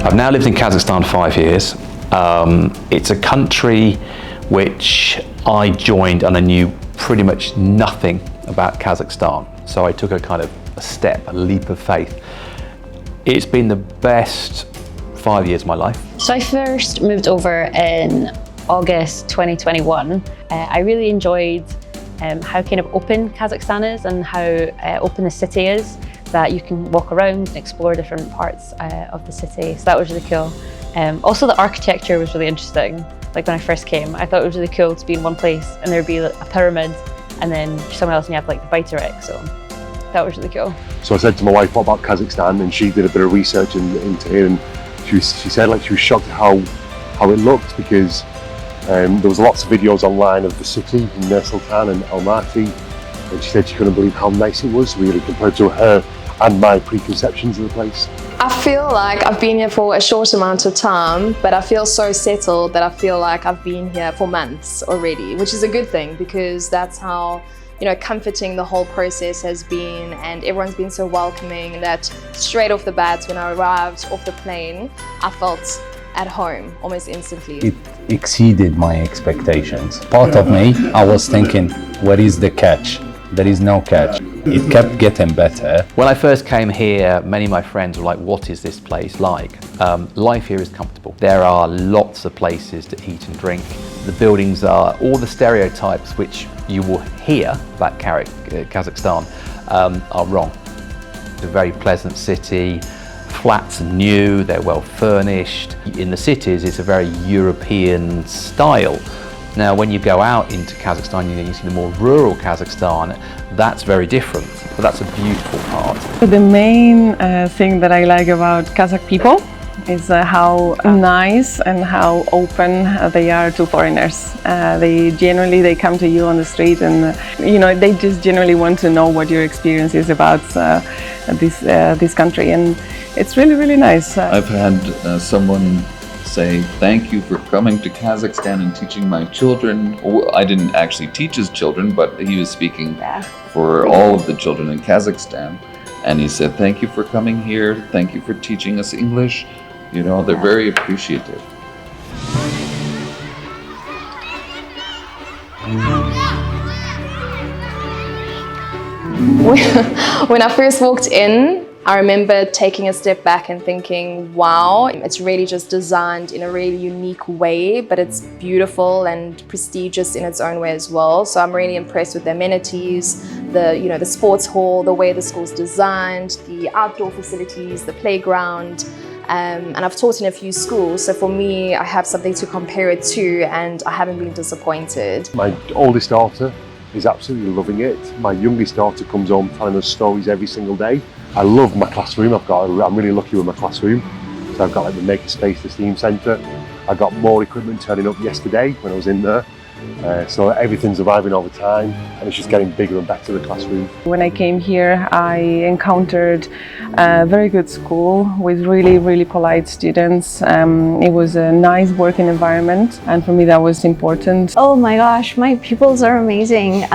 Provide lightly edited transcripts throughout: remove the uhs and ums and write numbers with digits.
I've now lived in Kazakhstan 5 years. It's a country which I joined and I knew pretty much nothing about Kazakhstan. So I took a leap of faith. It's been the best 5 years of my life. So I first moved over in August 2021. I really enjoyed how kind of open Kazakhstan is and how open the city is, that you can walk around and explore different parts of the city. So that was really cool. Also the architecture was really interesting. Like when I first came, I thought it was really cool to be in one place and there'd be a pyramid and then somewhere else and you have like the Baitarek, so that was really cool. So I said to my wife, what about Kazakhstan? And she did a bit of research into it, and she said like she was shocked at how it looked, because there was lots of videos online of the city in Nur-Sultan and Almaty, and she said she couldn't believe how nice it was, really, compared to her and my preconceptions of the place. I feel like I've been here for a short amount of time, but I feel so settled that I feel like I've been here for months already, which is a good thing, because that's how, you know, comforting the whole process has been, and everyone's been so welcoming that straight off the bat when I arrived off the plane, I felt at home almost instantly. It exceeded my expectations. Part of me, I was thinking, where is the catch? There is no catch. It kept getting better. When I first came here, many of my friends were like, what is this place like? Life here is comfortable. There are lots of places to eat and drink. The buildings are all the stereotypes which you will hear about Kazakhstan are wrong. It's a very pleasant city. Flats are new, they're well furnished. In the cities, it's a very European style. Now, when you go out into Kazakhstan, you see the more rural Kazakhstan, that's very different, but that's a beautiful part. The main thing that I like about Kazakh people is how nice and how open they are to foreigners. They come to you on the street, and you know, they just generally want to know what your experience is about this country, and it's really, really nice. I've had someone say thank you for coming to Kazakhstan and teaching my children. I didn't actually teach his children, but he was speaking for all of the children in Kazakhstan, and he said thank you for coming here, thank you for teaching us English. You know, they're very appreciative. When I first walked in, I remember taking a step back and thinking, wow, it's really just designed in a really unique way, but it's beautiful and prestigious in its own way as well. So I'm really impressed with the amenities, the sports hall, the way the school's designed, the outdoor facilities, the playground. And I've taught in a few schools, so for me, I have something to compare it to, and I haven't been disappointed. My oldest daughter is absolutely loving it. My youngest daughter comes home telling us stories every single day. I love my classroom. I'm really lucky with my classroom. So I've got like the Makerspace, the STEAM Centre. I got more equipment turning up yesterday when I was in there. So everything's arriving all the time, and it's just getting bigger and better, the classroom. When I came here, I encountered a very good school with really, really polite students. It was a nice working environment, and for me that was important. Oh my gosh, my pupils are amazing.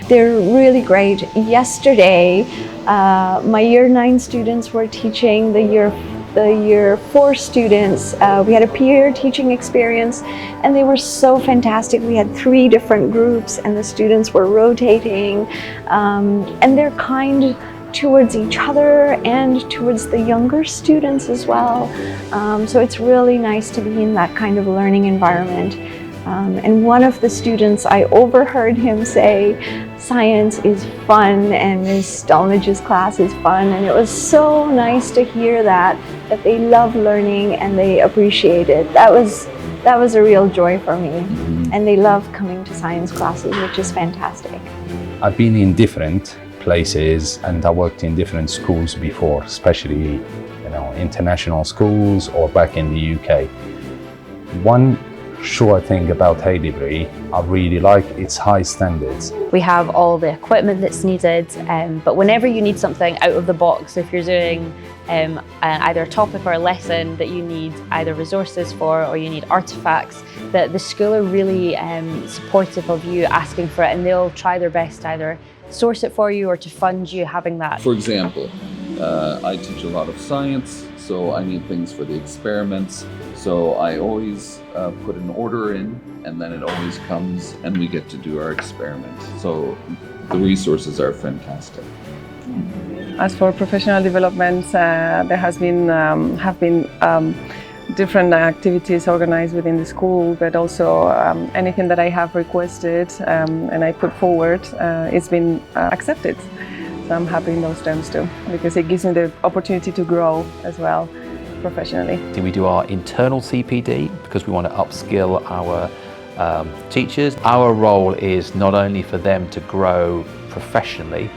They're really great. Yesterday, my Year 9 students were teaching the Year 4 students. We had a peer teaching experience, and they were so fantastic. We had 3 different groups, and the students were rotating, and they're kind towards each other and towards the younger students as well. So it's really nice to be in that kind of learning environment. And one of the students, I overheard him say, science is fun and Ms. Stalnage's class is fun, and it was so nice to hear that they love learning and they appreciate it. That was a real joy for me, and they love coming to science classes, which is fantastic. I've been in different places and I worked in different schools before, especially international schools or back in the UK. One sure thing about Haileybury I really like its high standards. We have all the equipment that's needed, but whenever you need something out of the box, if you're doing either a topic or a lesson that you need either resources for or you need artifacts, the school are really supportive of you asking for it, and they'll try their best to either source it for you or to fund you having that. For example, I teach a lot of science, so I need things for the experiments. So I always put an order in, and then it always comes, and we get to do our experiments. So the resources are fantastic. As for professional development, there have been different activities organized within the school, but also anything that I have requested and I put forward, it's been accepted. So I'm happy in those terms too, because it gives me the opportunity to grow as well professionally. We do our internal CPD because we want to upskill our teachers. Our role is not only for them to grow professionally,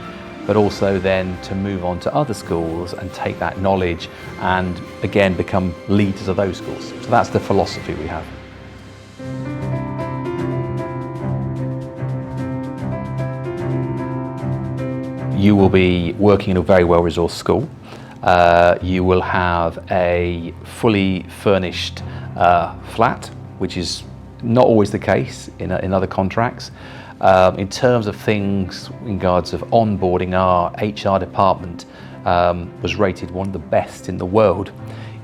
but also then to move on to other schools and take that knowledge and again become leaders of those schools. So that's the philosophy we have. You will be working in a very well-resourced school. You will have a fully furnished flat, which is not always the case in other contracts. In terms of things in regards of onboarding, our HR department was rated one of the best in the world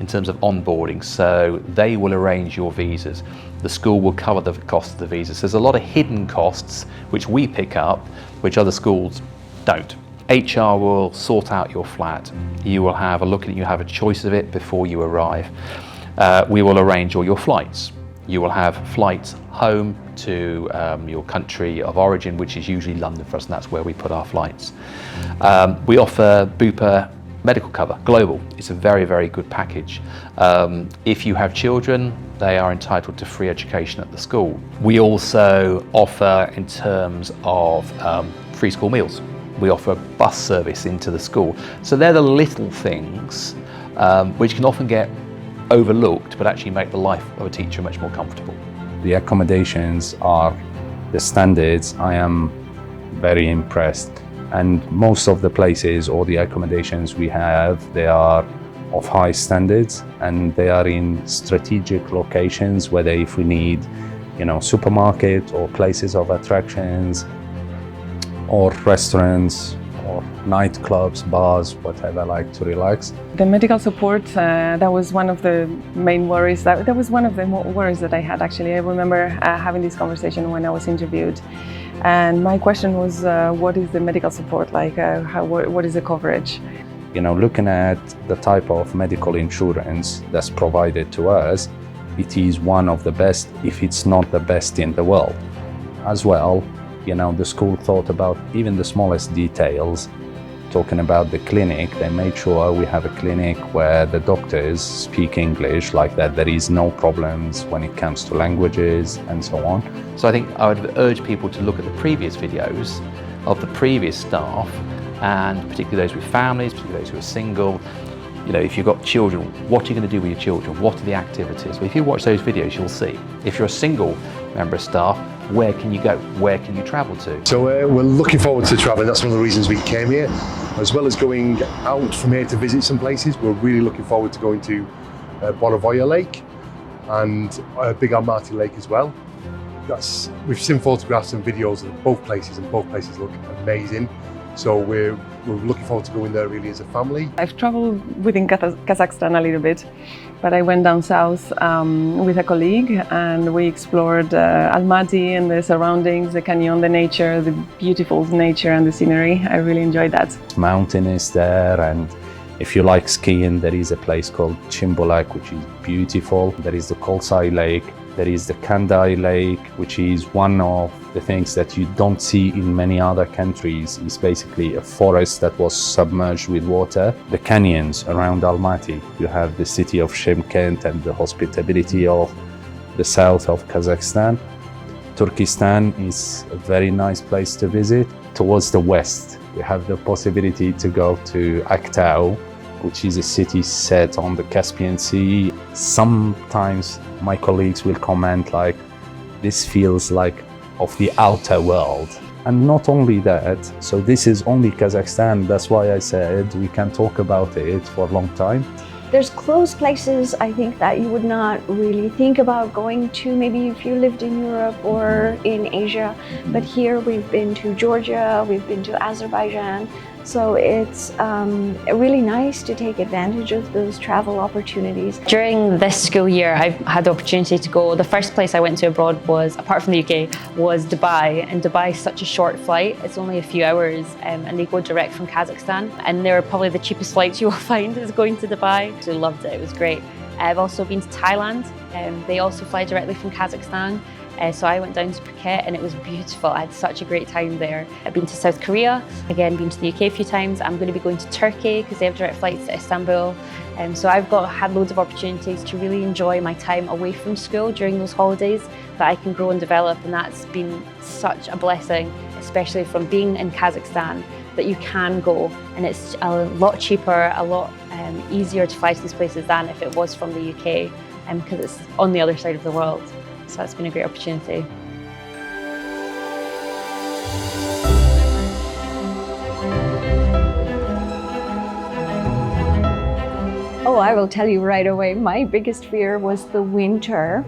in terms of onboarding. So they will arrange your visas. The school will cover the cost of the visas. So there's a lot of hidden costs which we pick up, which other schools don't. HR will sort out your flat. You will have a look at it, you have a choice of it before you arrive. We will arrange all your flights. You will have flights home to your country of origin, which is usually London for us, and that's where we put our flights. We offer Bupa medical cover, global. It's a very, very good package. If you have children, they are entitled to free education at the school. We also offer, in terms of free school meals, we offer a bus service into the school. So they're the little things which can often get overlooked, but actually make the life of a teacher much more comfortable. The accommodations are the standards. I am very impressed. And most of the places or the accommodations we have, they are of high standards and they are in strategic locations, whether if we need, supermarket or places of attractions or restaurants or nightclubs, bars, whatever, like to relax. The medical support, that was one of the main worries. That was one of the worries that I had actually. I remember having this conversation when I was interviewed. And my question was, what is the medical support like? What is the coverage? Looking at the type of medical insurance that's provided to us, it is one of the best, if it's not the best in the world. As well, the school thought about even the smallest details. Talking about the clinic, they made sure we have a clinic where the doctors speak English, like that there is no problems when it comes to languages and so on. So I think I would urge people to look at the previous videos of the previous staff, and particularly those with families, particularly those who are single. If you've got children, what are you going to do with your children? What are the activities? Well, if you watch those videos, you'll see. If you're a single member of staff, where can you go? Where can you travel to? So we're looking forward to travelling. That's one of the reasons we came here. As well as going out from here to visit some places, we're really looking forward to going to Bonavoya Lake and Big Almaty Lake as well. We've seen photographs and videos of both places, and both places look amazing. So we're looking forward to going there really as a family. I've traveled within Kazakhstan a little bit, but I went down south with a colleague and we explored Almaty and the surroundings, the canyon, the nature, the beautiful nature and the scenery. I really enjoyed that. Mountain is there, and if you like skiing, there is a place called Chimbolak, which is beautiful. There is the Kolsai Lake. There is the Kandai Lake, which is one of the things that you don't see in many other countries. It's basically a forest that was submerged with water. The canyons around Almaty. You have the city of Shymkent and the hospitality of the south of Kazakhstan. Turkestan is a very nice place to visit. Towards the west, we have the possibility to go to Aktau, which is a city set on the Caspian Sea. Sometimes my colleagues will comment like, this feels like of the outer world. And not only that, so this is only Kazakhstan, that's why I said we can talk about it for a long time. There's close places I think that you would not really think about going to, maybe if you lived in Europe or in Asia. But here we've been to Georgia, we've been to Azerbaijan, So it's really nice to take advantage of those travel opportunities. During this school year, I've had the opportunity to go. The first place I went to abroad was, apart from the UK, was Dubai. And Dubai is such a short flight. It's only a few hours and they go direct from Kazakhstan. And they're probably the cheapest flights you will find is going to Dubai. I loved it, it was great. I've also been to Thailand. They also fly directly from Kazakhstan. So I went down to Phuket and it was beautiful. I had such a great time there. I've been to South Korea, again been to the UK a few times. I'm going to be going to Turkey because they have direct flights to Istanbul. So I've had loads of opportunities to really enjoy my time away from school during those holidays that I can grow and develop, and that's been such a blessing, especially from being in Kazakhstan, that you can go and it's a lot cheaper, a lot easier to fly to these places than if it was from the UK, because it's on the other side of the world. So it's been a great opportunity. Oh, I will tell you right away, my biggest fear was the winter,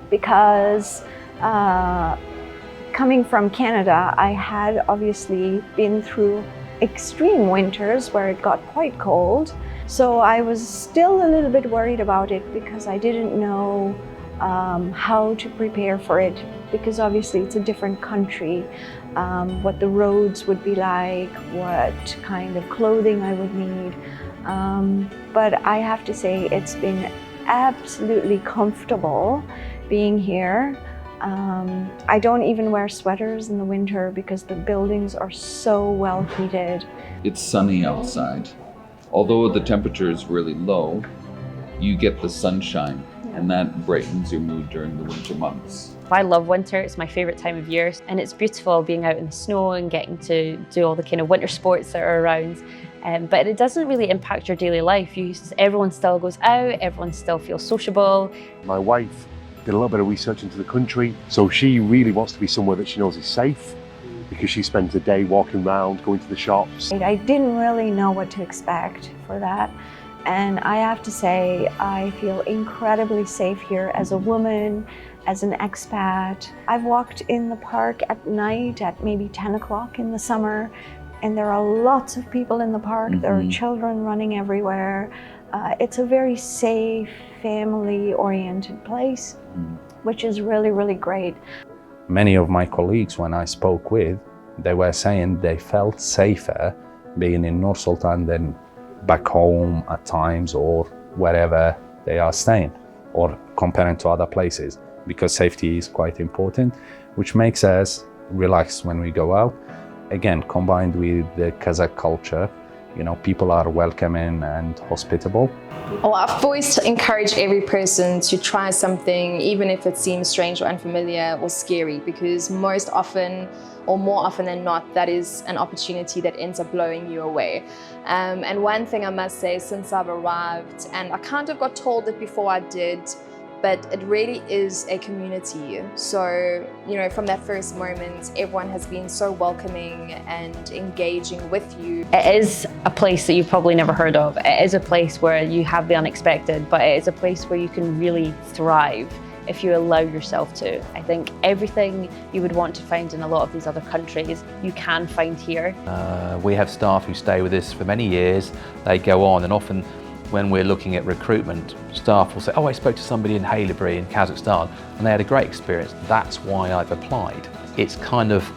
because coming from Canada, I had obviously been through extreme winters where it got quite cold. So I was still a little bit worried about it because I didn't know how to prepare for it, because obviously it's a different country, what the roads would be like, what kind of clothing I would need. But I have to say it's been absolutely comfortable being here. I don't even wear sweaters in the winter because the buildings are so well heated. It's sunny outside. Although the temperature is really low, you get the sunshine. And that brightens your mood during the winter months. I love winter, it's my favourite time of year, and it's beautiful being out in the snow and getting to do all the kind of winter sports that are around. But it doesn't really impact your daily life. Everyone still goes out, everyone still feels sociable. My wife did a little bit of research into the country, so she really wants to be somewhere that she knows is safe, because she spends a day walking around, going to the shops. I didn't really know what to expect for that. And I have to say, I feel incredibly safe here as a woman, as an expat. I've walked in the park at night at maybe 10 o'clock in the summer, and there are lots of people in the park. There are children running everywhere. It's a very safe, family-oriented place, which is really, really great. Many of my colleagues, when I spoke with, they were saying they felt safer being in Nur Sultan than back home at times or wherever they are staying, or comparing to other places, because safety is quite important, which makes us relax when we go out. Again, combined with the Kazakh culture, you know, people are welcoming and hospitable. Well, I've always encouraged every person to try something, even if it seems strange or unfamiliar or scary, because most often, or more often than not, that is an opportunity that ends up blowing you away. And one thing I must say, since I've arrived, and I kind of got told it before I did, but it really is a community. So, you know, from that first moment, everyone has been so welcoming and engaging with you. It is a place that you've probably never heard of. It is a place where you have the unexpected, but it is a place where you can really thrive if you allow yourself to. I think everything you would want to find in a lot of these other countries, you can find here. We have staff who stay with us for many years. They go on, and often when we're looking at recruitment, staff will say, oh, I spoke to somebody in Haileybury in Kazakhstan and they had a great experience. That's why I've applied. It's kind of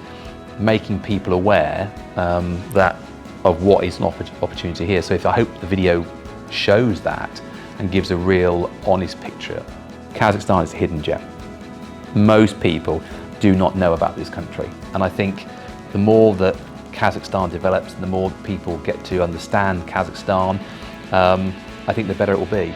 making people aware of what is an opportunity here. So I hope the video shows that and gives a real honest picture. Kazakhstan is a hidden gem. Most people do not know about this country. And I think the more that Kazakhstan develops, the more people get to understand Kazakhstan, I think the better it will be.